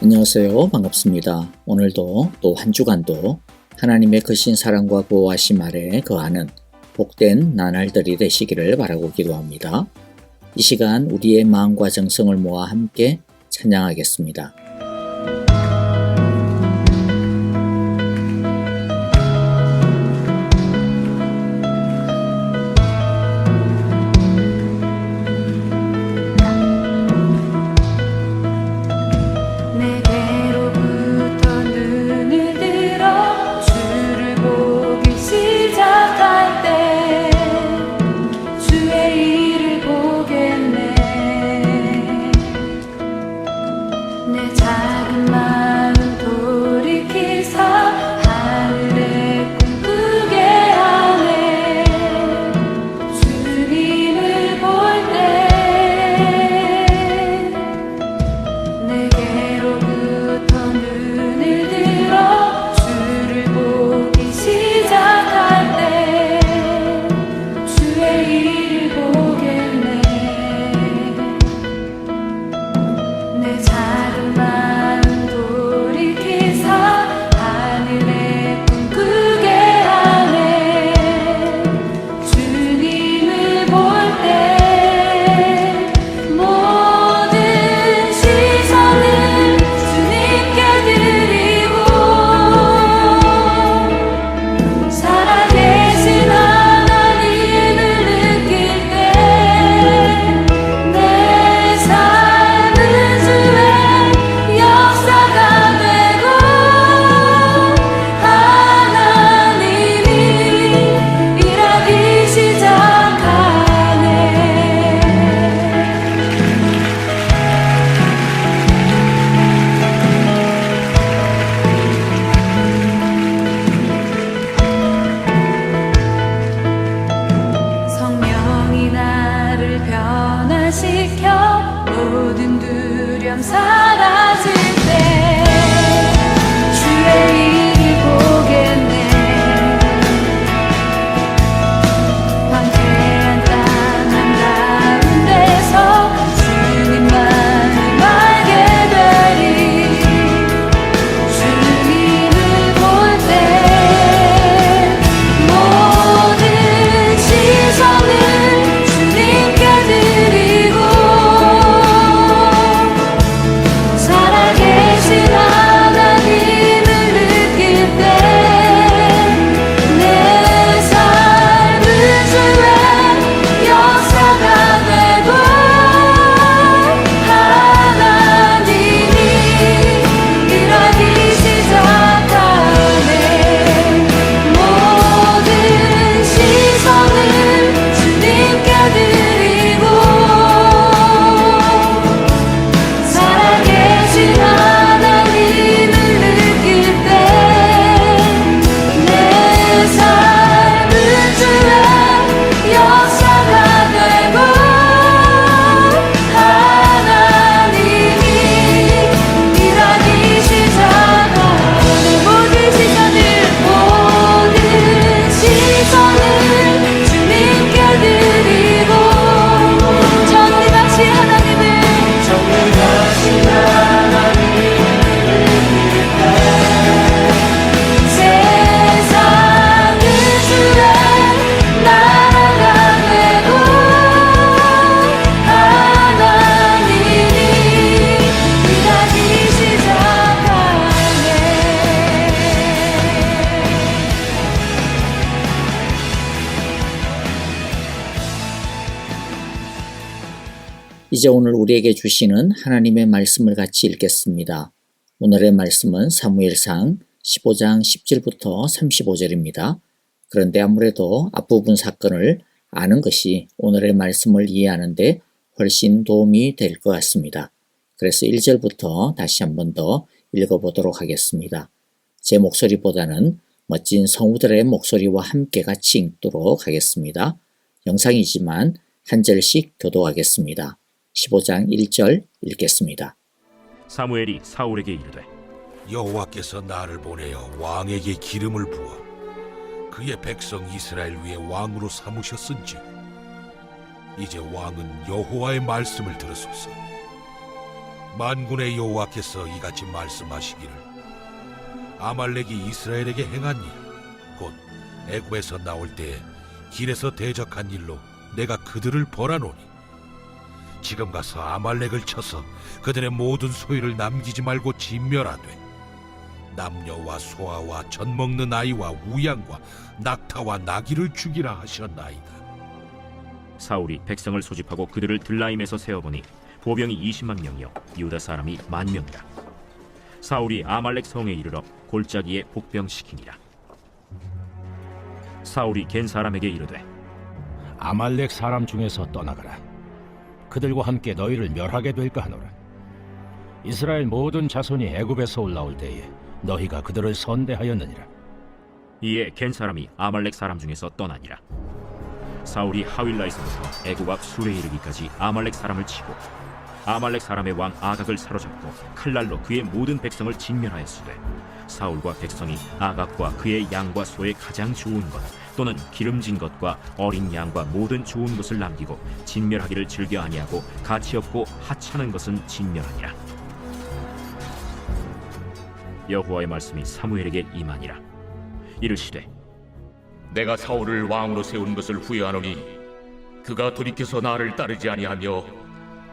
안녕하세요. 반갑습니다. 오늘도 또 한 주간도 하나님의 크신 사랑과 보호하심 아래 거하는 복된 나날들이 되시기를 바라고 기도합니다. 이 시간 우리의 마음과 정성을 모아 함께 찬양하겠습니다. 모든 두려움 사라질 때 주의 일을 보겠네. 황폐한 땅 한가운데서 주님만을 알게 되리. 주님을 볼 때 모든 시선을 주님께 드리고 이제 오늘 우리에게 주시는 하나님의 말씀을 같이 읽겠습니다. 오늘의 말씀은 사무엘상 15장 10절부터 35절입니다. 그런데 아무래도 앞부분 사건을 아는 것이 오늘의 말씀을 이해하는 데 훨씬 도움이 될 것 같습니다. 그래서 1절부터 다시 한 번 더 읽어보도록 하겠습니다. 제 목소리보다는 멋진 성우들의 목소리와 함께 같이 읽도록 하겠습니다. 영상이지만 한 절씩 교도하겠습니다. 15장 1절 읽겠습니다. 사무엘이 사울에게 이르되 여호와께서 나를 보내어 왕에게 기름을 부어 그의 백성 이스라엘 위에 왕으로 삼으셨은지 이제 왕은 여호와의 말씀을 들으소서. 만군의 여호와께서 이같이 말씀하시기를 아말렉이 이스라엘에게 행한 일, 곧 애굽에서 나올 때에 길에서 대적한 일로 내가 그들을 벌하노니 지금 가서 아말렉을 쳐서 그들의 모든 소유를 남기지 말고 진멸하되 남녀와 소아와 젖먹는 아이와 우양과 낙타와 나귀를 죽이라 하셨나이다. 사울이 백성을 소집하고 그들을 들라임에서 세어보니 보병이 20만 명이요 유다 사람이 10,000명이라. 사울이 아말렉 성에 이르러 골짜기에 복병시키니라. 사울이 겐 사람에게 이르되 아말렉 사람 중에서 떠나가라. 그들과 함께 너희를 멸하게 될까 하노라. 이스라엘 모든 자손이 애굽에서 올라올 때에 너희가 그들을 선대하였느니라. 이에 겐 사람이 아말렉 사람 중에서 떠나니라. 사울이 하윌라에서부터 애굽 앞 술에 이르기까지 아말렉 사람을 치고 아말렉 사람의 왕 아각을 사로잡고 칼날로 그의 모든 백성을 진멸하였으되 사울과 백성이 아각과 그의 양과 소의 가장 좋은 것 또는 기름진 것과 어린 양과 모든 좋은 것을 남기고 진멸하기를 즐겨 아니하고 가치 없고 하찮은 것은 진멸하니라. 여호와의 말씀이 사무엘에게 임하니라. 이르시되 내가 사울을 왕으로 세운 것을 후회하노니 그가 돌이켜서 나를 따르지 아니하며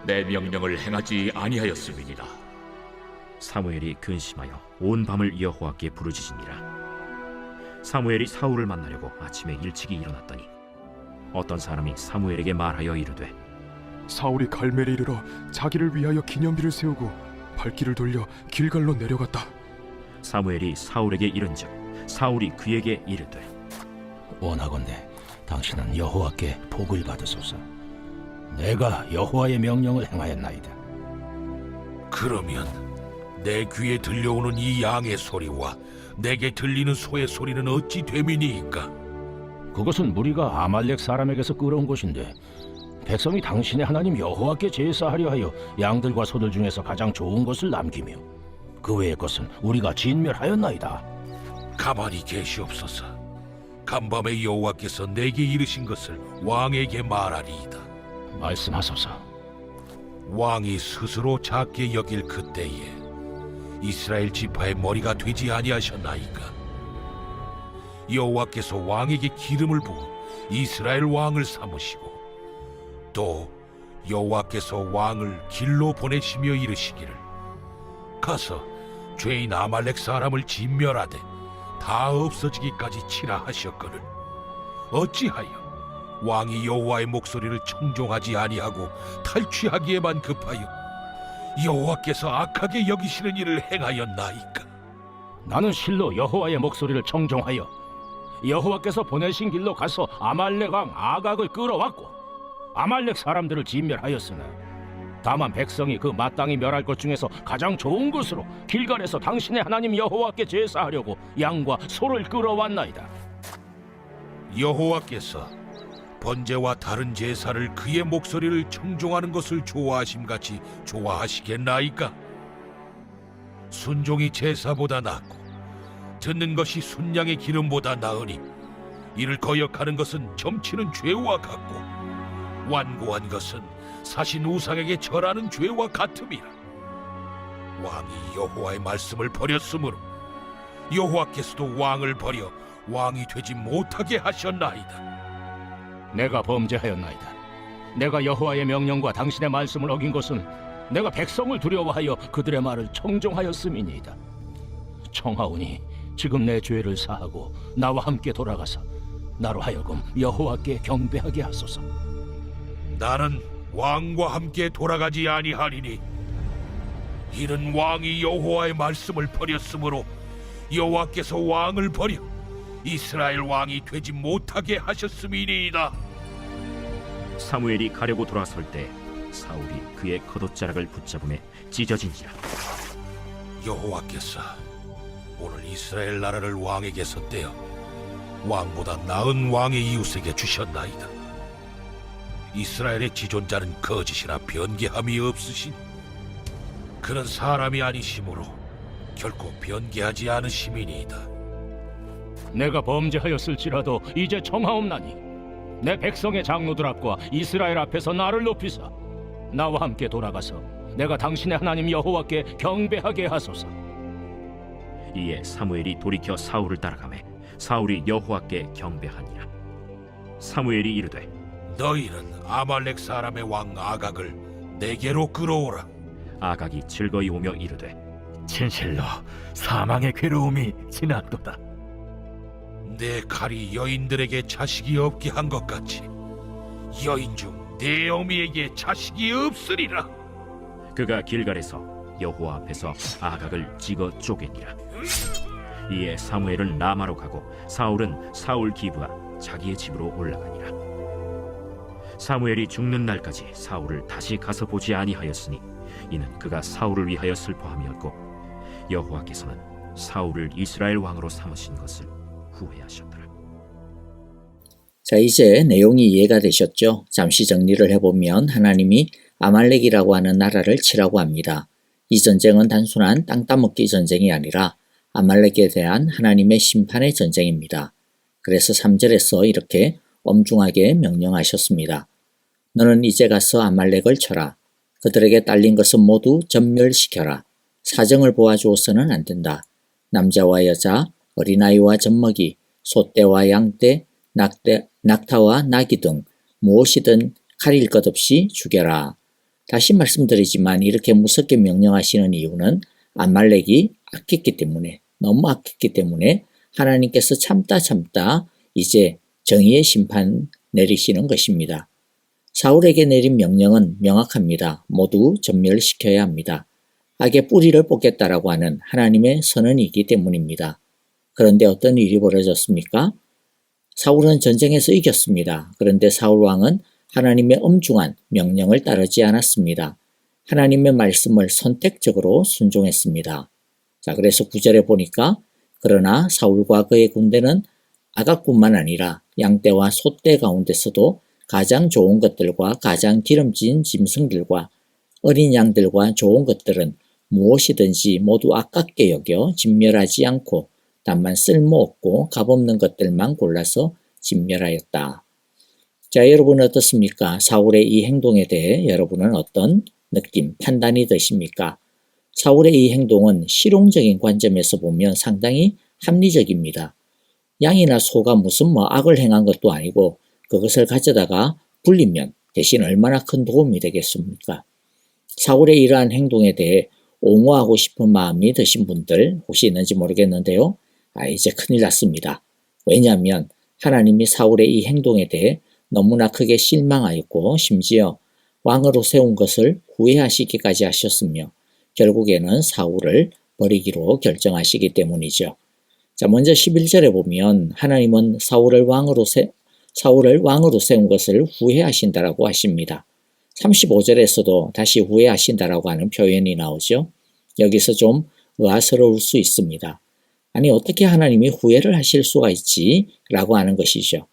내 명령을 행하지 아니하였음이니라. 사무엘이 근심하여 온 밤을 여호와께 부르짖으니라. 사무엘이 사울을 만나려고 아침에 일찍이 일어났더니 어떤 사람이 사무엘에게 말하여 이르되 사울이 갈멜에 이르러 자기를 위하여 기념비를 세우고 발길을 돌려 길갈로 내려갔다. 사무엘이 사울에게 이른즉 사울이 그에게 이르되 원하건대 당신은 여호와께 복을 받으소서. 내가 여호와의 명령을 행하였나이다. 그러면 내 귀에 들려오는 이 양의 소리와 내게 들리는 소의 소리는 어찌 됨이니이까? 그것은 무리가 아말렉 사람에게서 끌어온 것인데 백성이 당신의 하나님 여호와께 제사하려 하여 양들과 소들 중에서 가장 좋은 것을 남기며 그 외의 것은 우리가 진멸하였나이다. 가만히 계시옵소서. 간밤에 여호와께서 내게 이르신 것을 왕에게 말하리이다. 말씀하소서. 왕이 스스로 작게 여길 그때에 이스라엘 지파의 머리가 되지 아니하셨나이까? 여호와께서 왕에게 기름을 부어 이스라엘 왕을 삼으시고 또 여호와께서 왕을 길로 보내시며 이르시기를 가서 죄인 아말렉 사람을 진멸하되 다 없어지기까지 치라 하셨거늘 어찌하여 왕이 여호와의 목소리를 청종하지 아니하고 탈취하기에만 급하여 여호와께서 악하게 여기시는 일을 행하였나이까? 나는 실로 여호와의 목소리를 청종하여 여호와께서 보내신 길로 가서 아말렉 왕 아각을 끌어왔고 아말렉 사람들을 진멸하였으나 다만 백성이 그 마땅히 멸할 것 중에서 가장 좋은 것으로 길갈에서 당신의 하나님 여호와께 제사하려고 양과 소를 끌어왔나이다. 여호와께서 번제와 다른 제사를 그의 목소리를 청종하는 것을 좋아하심같이 좋아하시겠나이까? 순종이 제사보다 낫고 듣는 것이 순양의 기름보다 나으니 이를 거역하는 것은 점치는 죄와 같고 완고한 것은 사신 우상에게 절하는 죄와 같음이라. 왕이 여호와의 말씀을 버렸으므로 여호와께서도 왕을 버려 왕이 되지 못하게 하셨나이다. 내가 범죄하였나이다. 내가 여호와의 명령과 당신의 말씀을 어긴 것은 내가 백성을 두려워하여 그들의 말을 청종하였음이니이다. 청하오니 지금 내 죄를 사하고 나와 함께 돌아가서 나로 하여금 여호와께 경배하게 하소서. 나는 왕과 함께 돌아가지 아니하리니 이는 왕이 여호와의 말씀을 버렸으므로 여호와께서 왕을 버려 이스라엘 왕이 되지 못하게 하셨음이니이다. 사무엘이 가려고 돌아설 때 사울이 그의 겉옷자락을 붙잡음에 찢어진지라. 여호와께서 오늘 이스라엘 나라를 왕에게서 떼어 왕보다 나은 왕의 이웃에게 주셨나이다. 이스라엘의 지존자는 거짓이나 변개함이 없으신 그는 사람이 아니심으로 결코 변개하지 않으심이니이다. 내가 범죄하였을지라도 이제 청하옵나니 내 백성의 장로들 앞과 이스라엘 앞에서 나를 높이사 나와 함께 돌아가서 내가 당신의 하나님 여호와께 경배하게 하소서. 이에 사무엘이 돌이켜 사울을 따라가매 사울이 여호와께 경배하니라. 사무엘이 이르되 너희는 아말렉 사람의 왕 아각을 내게로 끌어오라. 아각이 즐거이 오며 이르되 진실로 사망의 괴로움이 지났도다. 내 칼이 여인들에게 자식이 없게 한 것 같이 여인 중 내 어미에게 자식이 없으리라. 그가 길갈에서 여호와 앞에서 아각을 찍어 쪼개니라. 이에 사무엘은 라마로 가고 사울은 사울 기브와 자기의 집으로 올라가니라. 사무엘이 죽는 날까지 사울을 다시 가서 보지 아니하였으니 이는 그가 사울을 위하여 슬퍼함이었고 여호와께서는 사울을 이스라엘 왕으로 삼으신 것을 후회하셨더라. 자, 이제 내용이 이해가 되셨죠? 잠시 정리를 해보면 하나님이 아말렉이라고 하는 나라를 치라고 합니다. 이 전쟁은 단순한 땅 따먹기 전쟁이 아니라 아말렉에 대한 하나님의 심판의 전쟁입니다. 그래서 3절에서 이렇게 엄중하게 명령하셨습니다. 너는 이제 가서 아말렉을 쳐라. 그들에게 딸린 것은 모두 전멸시켜라. 사정을 보아주어서는 안 된다. 남자와 여자, 어린아이와 젖먹이, 소떼와 양떼, 낙타와 나귀 등 무엇이든 가릴 것 없이 죽여라. 다시 말씀드리지만 이렇게 무섭게 명령하시는 이유는 아말렉이 악했기 때문에, 너무 악했기 때문에 하나님께서 참다 이제 정의의 심판 내리시는 것입니다. 사울에게 내린 명령은 명확합니다. 모두 전멸시켜야 합니다. 악의 뿌리를 뽑겠다라고 하는 하나님의 선언이기 때문입니다. 그런데 어떤 일이 벌어졌습니까? 사울은 전쟁에서 이겼습니다. 그런데 사울 왕은 하나님의 엄중한 명령을 따르지 않았습니다. 하나님의 말씀을 선택적으로 순종했습니다. 자, 그래서 9절에 보니까 그러나 사울과 그의 군대는 아각뿐만 아니라 양떼와 소떼 가운데서도 가장 좋은 것들과 가장 기름진 짐승들과 어린 양들과 좋은 것들은 무엇이든지 모두 아깝게 여겨 진멸하지 않고 다만 쓸모없고 값없는 것들만 골라서 진멸하였다. 자, 여러분은 어떻습니까? 사울의 이 행동에 대해 여러분은 어떤 느낌, 판단이 드십니까? 사울의 이 행동은 실용적인 관점에서 보면 상당히 합리적입니다. 양이나 소가 무슨 악을 행한 것도 아니고 그것을 가져다가 불리면 대신 얼마나 큰 도움이 되겠습니까? 사울의 이러한 행동에 대해 옹호하고 싶은 마음이 드신 분들 혹시 있는지 모르겠는데요. 이제 큰일 났습니다. 왜냐하면 하나님이 사울의 이 행동에 대해 너무나 크게 실망하였고 심지어 왕으로 세운 것을 후회하시기까지 하셨으며 결국에는 사울을 버리기로 결정하시기 때문이죠. 자, 먼저 11절에 보면 하나님은 사울을 왕으로 세운 것을 후회하신다라고 하십니다. 35절에서도 다시 후회하신다라고 하는 표현이 나오죠. 여기서 좀 의아스러울 수 있습니다. 아니, 어떻게 하나님이 후회를 하실 수가 있지? 라고 하는 것이죠.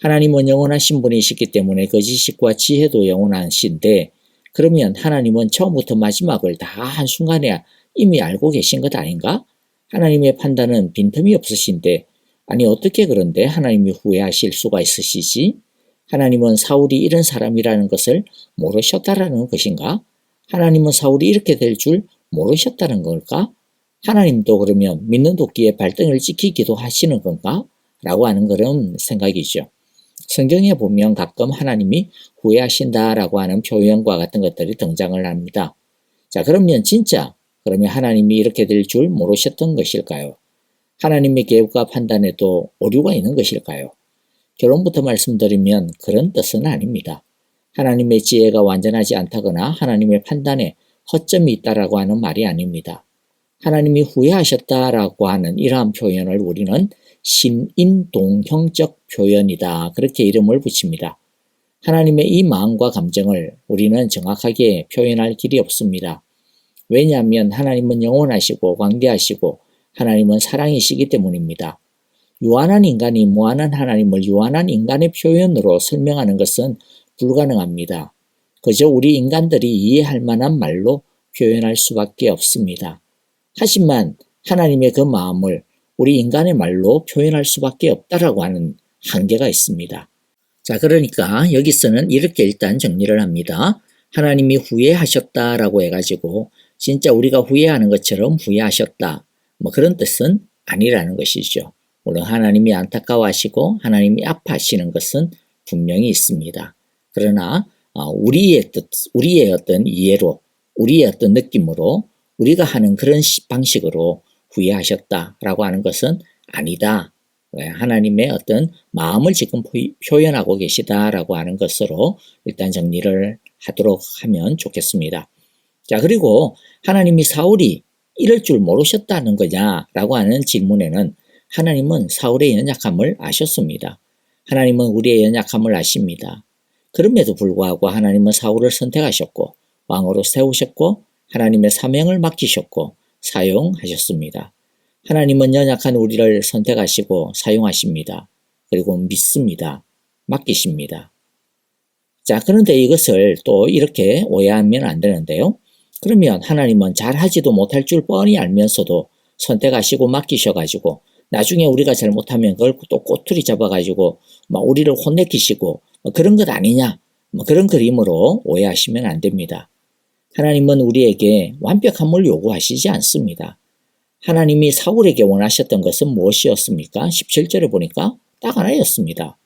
하나님은 영원하신 분이시기 때문에 그 지식과 지혜도 영원하신데 그러면 하나님은 처음부터 마지막을 다 한순간에 이미 알고 계신 것 아닌가? 하나님의 판단은 빈틈이 없으신데 아니 어떻게 그런데 하나님이 후회하실 수가 있으시지? 하나님은 사울이 이런 사람이라는 것을 모르셨다라는 것인가? 하나님은 사울이 이렇게 될 줄 모르셨다는 걸까? 하나님도 그러면 믿는 도끼에 발등을 찍히기도 하시는 건가? 라고 하는 그런 생각이죠. 성경에 보면 가끔 하나님이 후회하신다라고 하는 표현과 같은 것들이 등장을 합니다. 자, 그러면 그러면 하나님이 이렇게 될 줄 모르셨던 것일까요? 하나님의 계획과 판단에도 오류가 있는 것일까요? 결론부터 말씀드리면 그런 뜻은 아닙니다. 하나님의 지혜가 완전하지 않다거나 하나님의 판단에 허점이 있다라고 하는 말이 아닙니다. 하나님이 후회하셨다라고 하는 이러한 표현을 우리는 신인동형적 표현이다. 그렇게 이름을 붙입니다. 하나님의 이 마음과 감정을 우리는 정확하게 표현할 길이 없습니다. 왜냐하면 하나님은 영원하시고 광대하시고 하나님은 사랑이시기 때문입니다. 유한한 인간이 무한한 하나님을 유한한 인간의 표현으로 설명하는 것은 불가능합니다. 그저 우리 인간들이 이해할 만한 말로 표현할 수밖에 없습니다. 하지만 하나님의 그 마음을 우리 인간의 말로 표현할 수밖에 없다라고 하는 한계가 있습니다. 자, 그러니까 여기서는 이렇게 일단 정리를 합니다. 하나님이 후회하셨다라고 해가지고 진짜 우리가 후회하는 것처럼 후회하셨다. 뭐 그런 뜻은 아니라는 것이죠. 물론 하나님이 안타까워하시고 하나님이 아파하시는 것은 분명히 있습니다. 그러나 우리의 뜻, 우리의 어떤 이해로, 우리의 어떤 느낌으로 우리가 하는 그런 방식으로 후회하셨다라고 하는 것은 아니다. 하나님의 어떤 마음을 지금 표현하고 계시다라고 하는 것으로 일단 정리를 하도록 하면 좋겠습니다. 자, 그리고 하나님이 사울이 이럴 줄 모르셨다는 거냐라고 하는 질문에는 하나님은 사울의 연약함을 아셨습니다. 하나님은 우리의 연약함을 아십니다. 그럼에도 불구하고 하나님은 사울을 선택하셨고 왕으로 세우셨고 하나님의 사명을 맡기셨고 사용하셨습니다. 하나님은 연약한 우리를 선택하시고 사용하십니다. 그리고 믿습니다. 맡기십니다. 자, 그런데 이것을 또 이렇게 오해하면 안 되는데요. 그러면 하나님은 잘하지도 못할 줄 뻔히 알면서도 선택하시고 맡기셔가지고 나중에 우리가 잘못하면 그걸 또 꼬투리 잡아가지고 막 우리를 혼내키시고 그런 것 아니냐, 그런 그림으로 오해하시면 안 됩니다. 하나님은 우리에게 완벽함을 요구하시지 않습니다. 하나님이 사울에게 원하셨던 것은 무엇이었습니까? 17절에 보니까 딱 하나였습니다.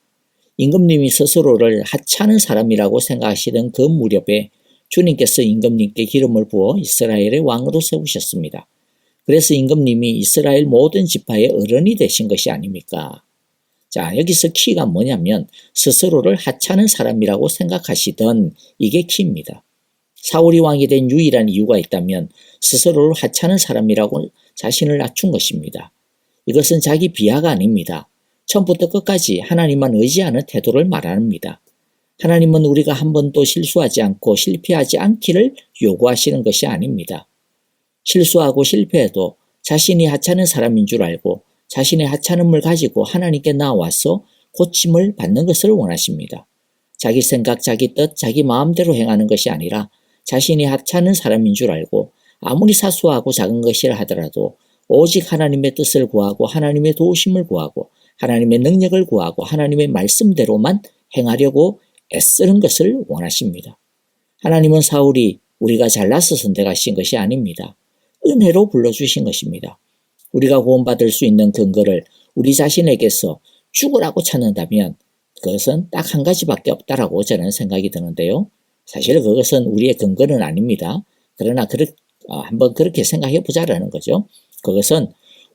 임금님이 스스로를 하찮은 사람이라고 생각하시던 그 무렵에 주님께서 임금님께 기름을 부어 이스라엘의 왕으로 세우셨습니다. 그래서 임금님이 이스라엘 모든 지파의 어른이 되신 것이 아닙니까? 자, 여기서 키가 뭐냐면 스스로를 하찮은 사람이라고 생각하시던 이게 키입니다. 사울이 왕이 된 유일한 이유가 있다면 스스로를 하찮은 사람이라고 자신을 낮춘 것입니다. 이것은 자기 비하가 아닙니다. 처음부터 끝까지 하나님만 의지하는 태도를 말합니다. 하나님은 우리가 한 번도 실수하지 않고 실패하지 않기를 요구하시는 것이 아닙니다. 실수하고 실패해도 자신이 하찮은 사람인 줄 알고 자신의 하찮음을 가지고 하나님께 나와서 고침을 받는 것을 원하십니다. 자기 생각, 자기 뜻, 자기 마음대로 행하는 것이 아니라 자신이 하찮은 사람인 줄 알고 아무리 사소하고 작은 것이라 하더라도 오직 하나님의 뜻을 구하고 하나님의 도우심을 구하고 하나님의 능력을 구하고 하나님의 말씀대로만 행하려고 애쓰는 것을 원하십니다. 하나님은 사울이 우리가 잘나서 선택하신 것이 아닙니다. 은혜로 불러주신 것입니다. 우리가 구원받을 수 있는 근거를 우리 자신에게서 죽으라고 찾는다면 그것은 딱 한 가지밖에 없다라고 저는 생각이 드는데요. 사실 그것은 우리의 근거는 아닙니다. 그러나 한번 그렇게 생각해 보자라는 거죠. 그것은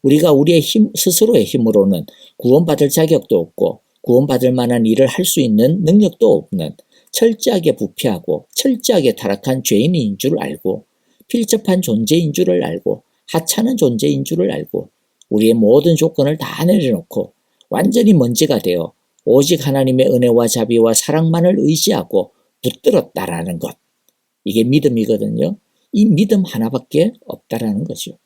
우리가 우리의 스스로의 힘으로는 구원받을 자격도 없고 구원받을 만한 일을 할 수 있는 능력도 없는 철저하게 부패하고 철저하게 타락한 죄인인 줄 알고 필접한 존재인 줄을 알고 하찮은 존재인 줄을 알고 우리의 모든 조건을 다 내려놓고 완전히 먼지가 되어 오직 하나님의 은혜와 자비와 사랑만을 의지하고 붙들었다라는 것. 이게 믿음이거든요. 이 믿음 하나밖에 없다라는 거죠.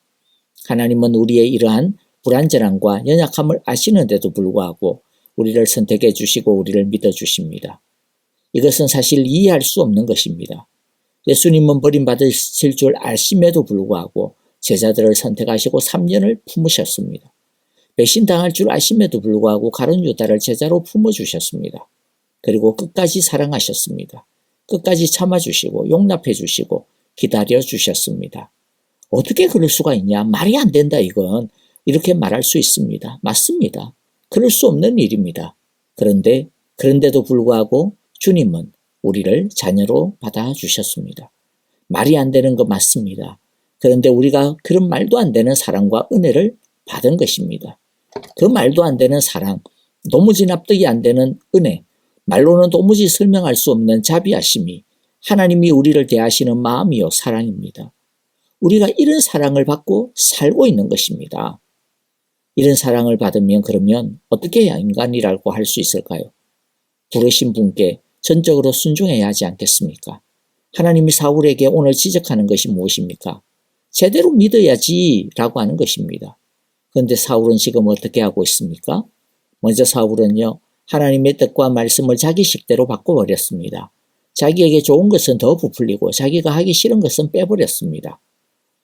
하나님은 우리의 이러한 불완전함과 연약함을 아시는데도 불구하고 우리를 선택해 주시고 우리를 믿어 주십니다. 이것은 사실 이해할 수 없는 것입니다. 예수님은 버림받으실 줄 아심에도 불구하고 제자들을 선택하시고 3년을 품으셨습니다. 배신당할 줄 아심에도 불구하고 가룟 유다를 제자로 품어주셨습니다. 그리고 끝까지 사랑하셨습니다. 끝까지 참아주시고 용납해주시고 기다려주셨습니다. 어떻게 그럴 수가 있냐? 말이 안 된다 이건. 이렇게 말할 수 있습니다. 맞습니다. 그럴 수 없는 일입니다. 그런데도 불구하고 주님은 우리를 자녀로 받아주셨습니다. 말이 안 되는 거 맞습니다. 그런데 우리가 그런 말도 안 되는 사랑과 은혜를 받은 것입니다. 그 말도 안 되는 사랑, 도무지 납득이 안 되는 은혜, 말로는 도무지 설명할 수 없는 자비하심이 하나님이 우리를 대하시는 마음이요 사랑입니다. 우리가 이런 사랑을 받고 살고 있는 것입니다. 이런 사랑을 받으면 그러면 어떻게 해야 인간이라고 할 수 있을까요? 부르신 분께 전적으로 순종해야 하지 않겠습니까? 하나님이 사울에게 오늘 지적하는 것이 무엇입니까? 제대로 믿어야지 라고 하는 것입니다. 그런데 사울은 지금 어떻게 하고 있습니까? 먼저 사울은요, 하나님의 뜻과 말씀을 자기 식대로 바꿔버렸습니다. 자기에게 좋은 것은 더 부풀리고 자기가 하기 싫은 것은 빼버렸습니다.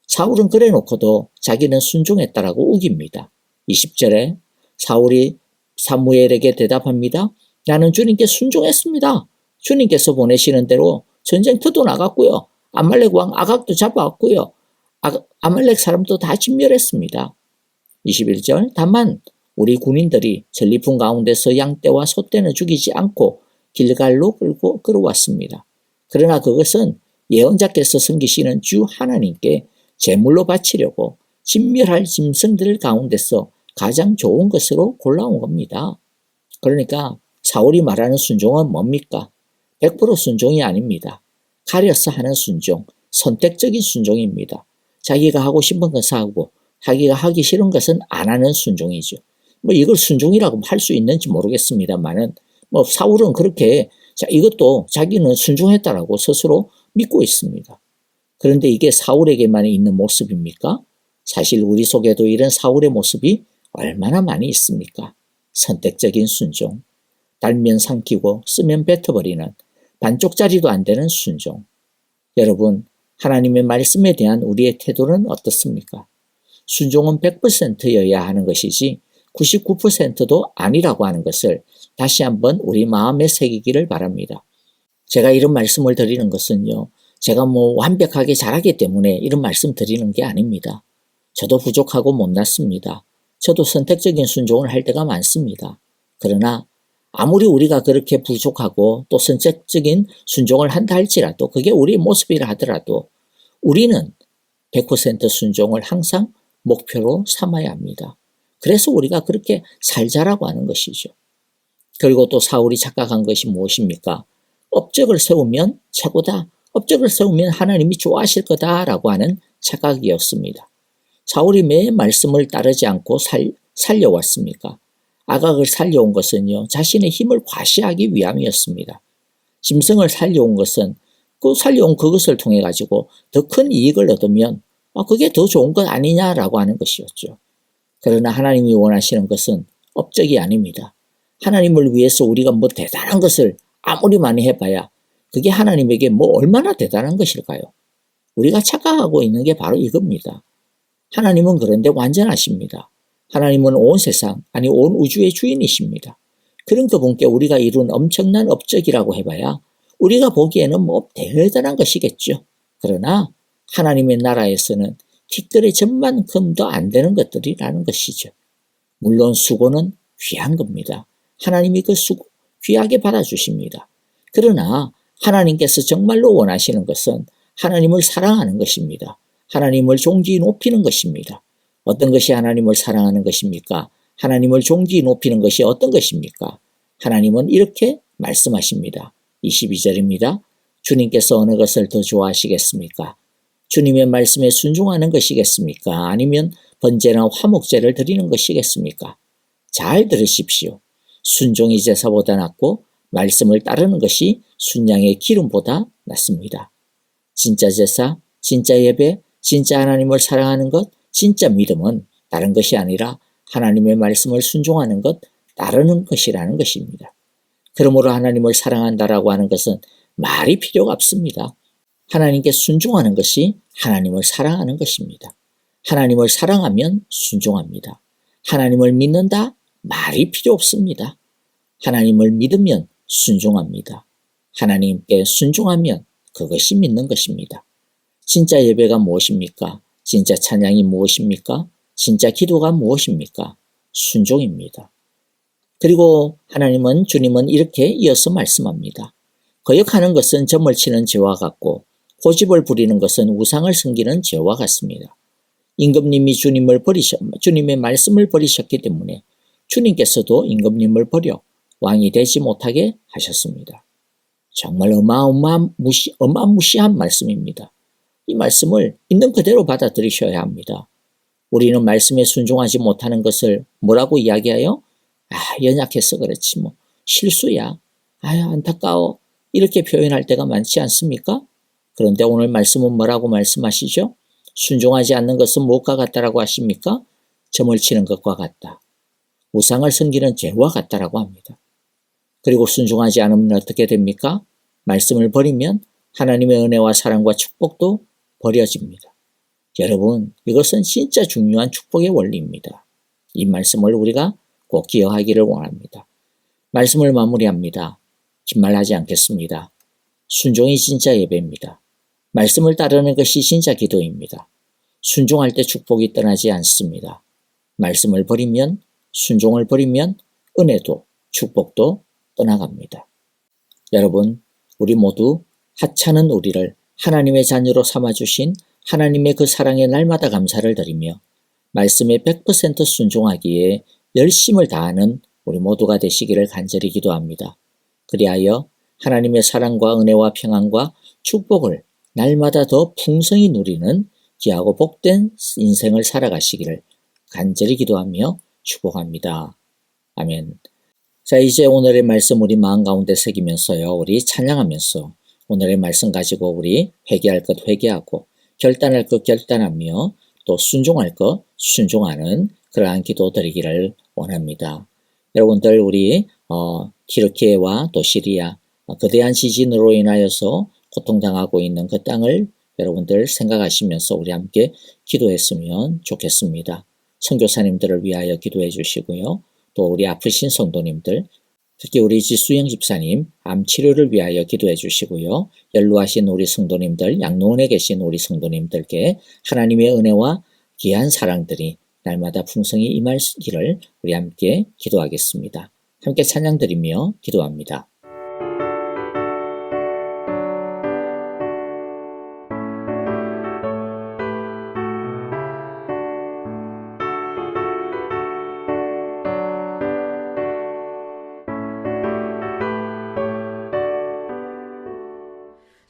사울은 그래 놓고도 자기는 순종했다라고 우깁니다. 20절에 사울이 사무엘에게 대답합니다. 나는 주님께 순종했습니다. 주님께서 보내시는 대로 전쟁터도 나갔고요. 아말렉 왕 아각도 잡아왔고요. 아말렉 사람도 다 진멸했습니다. 21절 다만 우리 군인들이 전리품 가운데서 양떼와 소떼는 죽이지 않고 길갈로 끌어왔습니다. 그러나 그것은 예언자께서 섬기시는 주 하나님께 제물로 바치려고 진멸할 짐승들 가운데서 가장 좋은 것으로 골라온 겁니다. 그러니까 사울이 말하는 순종은 뭡니까? 100% 순종이 아닙니다. 가려서 하는 순종, 선택적인 순종입니다. 자기가 하고 싶은 것을 하고 자기가 하기 싫은 것은 안 하는 순종이죠. 뭐 이걸 순종이라고 할 수 있는지 모르겠습니다만은 뭐 사울은 그렇게 이것도 자기는 순종했다라고 스스로 믿고 있습니다. 그런데 이게 사울에게만 있는 모습입니까? 사실 우리 속에도 이런 사울의 모습이 얼마나 많이 있습니까? 선택적인 순종, 달면 삼키고 쓰면 뱉어버리는 반쪽짜리도 안 되는 순종. 여러분, 하나님의 말씀에 대한 우리의 태도는 어떻습니까? 순종은 100%여야 하는 것이지 99%도 아니라고 하는 것을 다시 한번 우리 마음에 새기기를 바랍니다. 제가 이런 말씀을 드리는 것은요, 제가 뭐 완벽하게 잘하기 때문에 이런 말씀 드리는 게 아닙니다. 저도 부족하고 못났습니다. 저도 선택적인 순종을 할 때가 많습니다. 그러나 아무리 우리가 그렇게 부족하고 또 선택적인 순종을 한다 할지라도 그게 우리의 모습이라 하더라도 우리는 100% 순종을 항상 목표로 삼아야 합니다. 그래서 우리가 그렇게 살자라고 하는 것이죠. 그리고 또 사울이 착각한 것이 무엇입니까? 업적을 세우면 최고다. 업적을 세우면 하나님이 좋아하실 거다라고 하는 착각이었습니다. 사울이 매 말씀을 따르지 않고 살려왔습니까? 아각을 살려온 것은요, 자신의 힘을 과시하기 위함이었습니다. 짐승을 살려온 것은 그 살려온 그것을 통해 가지고 더 큰 이익을 얻으면 그게 더 좋은 것 아니냐라고 하는 것이었죠. 그러나 하나님이 원하시는 것은 업적이 아닙니다. 하나님을 위해서 우리가 뭐 대단한 것을 아무리 많이 해봐야 그게 하나님에게 뭐 얼마나 대단한 것일까요? 우리가 착각하고 있는 게 바로 이겁니다. 하나님은 그런데 완전하십니다. 하나님은 온 세상, 아니 온 우주의 주인이십니다. 그런 그분께 우리가 이룬 엄청난 업적이라고 해봐야 우리가 보기에는 뭐 대단한 것이겠죠. 그러나 하나님의 나라에서는 티끌의 점만큼도 안 되는 것들이라는 것이죠. 물론 수고는 귀한 겁니다. 하나님이 그 수고 귀하게 받아주십니다. 그러나 하나님께서 정말로 원하시는 것은 하나님을 사랑하는 것입니다. 하나님을 존귀히 높이는 것입니다. 어떤 것이 하나님을 사랑하는 것입니까? 하나님을 존귀히 높이는 것이 어떤 것입니까? 하나님은 이렇게 말씀하십니다. 22절입니다. 주님께서 어느 것을 더 좋아하시겠습니까? 주님의 말씀에 순종하는 것이겠습니까? 아니면 번제나 화목제를 드리는 것이겠습니까? 잘 들으십시오. 순종이 제사보다 낫고 말씀을 따르는 것이 순양의 기름보다 낫습니다. 진짜 제사, 진짜 예배, 진짜 하나님을 사랑하는 것, 진짜 믿음은 다른 것이 아니라 하나님의 말씀을 순종하는 것, 따르는 것이라는 것입니다. 그러므로 하나님을 사랑한다라고 하는 것은 말이 필요가 없습니다. 하나님께 순종하는 것이 하나님을 사랑하는 것입니다. 하나님을 사랑하면 순종합니다. 하나님을 믿는다? 말이 필요 없습니다. 하나님을 믿으면 순종합니다. 하나님께 순종하면 그것이 믿는 것입니다. 진짜 예배가 무엇입니까? 진짜 찬양이 무엇입니까? 진짜 기도가 무엇입니까? 순종입니다. 그리고 주님은 이렇게 이어서 말씀합니다. 거역하는 것은 점을 치는 죄와 같고 고집을 부리는 것은 우상을 섬기는 죄와 같습니다. 임금님이 주님의 말씀을 버리셨기 때문에 주님께서도 임금님을 버려 왕이 되지 못하게 하셨습니다. 정말 어마무시한 말씀입니다. 이 말씀을 있는 그대로 받아들이셔야 합니다. 우리는 말씀에 순종하지 못하는 것을 뭐라고 이야기해요? 연약해서 그렇지 뭐 실수야. 안타까워. 이렇게 표현할 때가 많지 않습니까? 그런데 오늘 말씀은 뭐라고 말씀하시죠? 순종하지 않는 것은 무엇과 같다라고 하십니까? 점을 치는 것과 같다. 우상을 섬기는 죄와 같다라고 합니다. 그리고 순종하지 않으면 어떻게 됩니까? 말씀을 버리면 하나님의 은혜와 사랑과 축복도 버려집니다. 여러분, 이것은 진짜 중요한 축복의 원리입니다. 이 말씀을 우리가 꼭 기억하기를 원합니다. 말씀을 마무리합니다. 긴 말 하지 않겠습니다. 순종이 진짜 예배입니다. 말씀을 따르는 것이 진짜 기도입니다. 순종할 때 축복이 떠나지 않습니다. 말씀을 버리면, 순종을 버리면 은혜도 축복도 떠나갑니다. 여러분, 우리 모두 하찮은 우리를 하나님의 자녀로 삼아주신 하나님의 그 사랑에 날마다 감사를 드리며 말씀에 100% 순종하기에 열심을 다하는 우리 모두가 되시기를 간절히 기도합니다. 그리하여 하나님의 사랑과 은혜와 평안과 축복을 날마다 더 풍성히 누리는 귀하고 복된 인생을 살아가시기를 간절히 기도하며 축복합니다. 아멘. 자, 이제 오늘의 말씀 우리 마음 가운데 새기면서요, 우리 찬양하면서 오늘의 말씀 가지고 우리 회개할 것 회개하고 결단할 것 결단하며 또 순종할 것 순종하는 그러한 기도 드리기를 원합니다. 여러분들 우리 튀르키예와 또 시리아 거대한 지진으로 인하여서 고통당하고 있는 그 땅을 여러분들 생각하시면서 우리 함께 기도했으면 좋겠습니다. 선교사님들을 위하여 기도해 주시고요. 또 우리 아프신 성도님들, 특히 우리 지수영 집사님 암 치료를 위하여 기도해 주시고요. 연루하신 우리 성도님들, 양로원에 계신 우리 성도님들께 하나님의 은혜와 귀한 사랑들이 날마다 풍성히 임하기를 우리 함께 기도하겠습니다. 함께 찬양 드리며 기도합니다.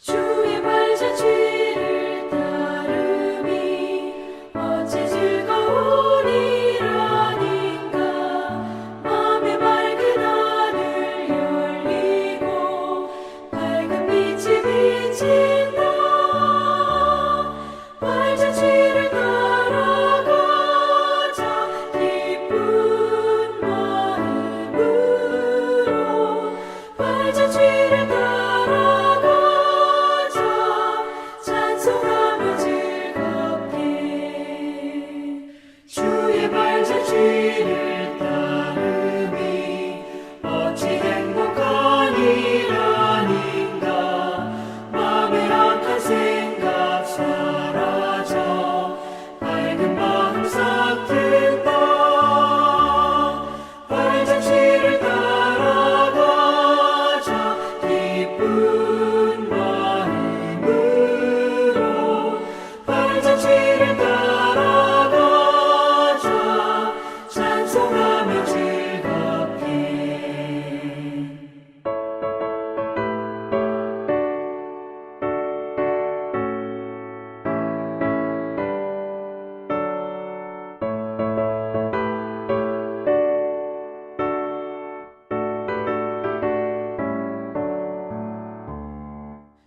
주의 발자취를 따름이 어찌 즐거우리라닌가. 맘에 맑은 하늘 열리고 밝은 빛이 비친다. 발자취를 따라가자 기쁜 마음으로. 발자취를 따라가자 찬송하며 즐겁게. 주의 발자취를 따름이 어찌 행복한 일 아닌가. 맘의 악한 생각 사라져 밝은 마음 싹 튼다. 발자취를 따라가자 기쁜 마음으로. 발자취를 따라가자 찬송하며 즐겁게.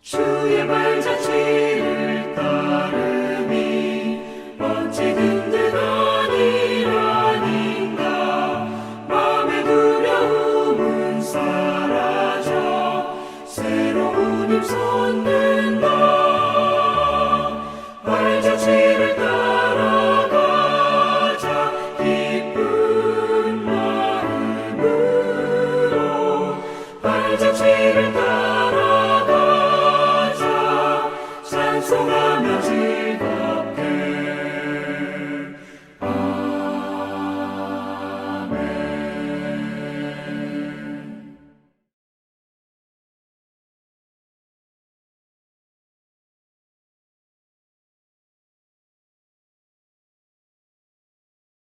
주의 발자취를 따름이 어찌 든든한 일 아닌가. 맘의 두려움은 사라져 새로운 힘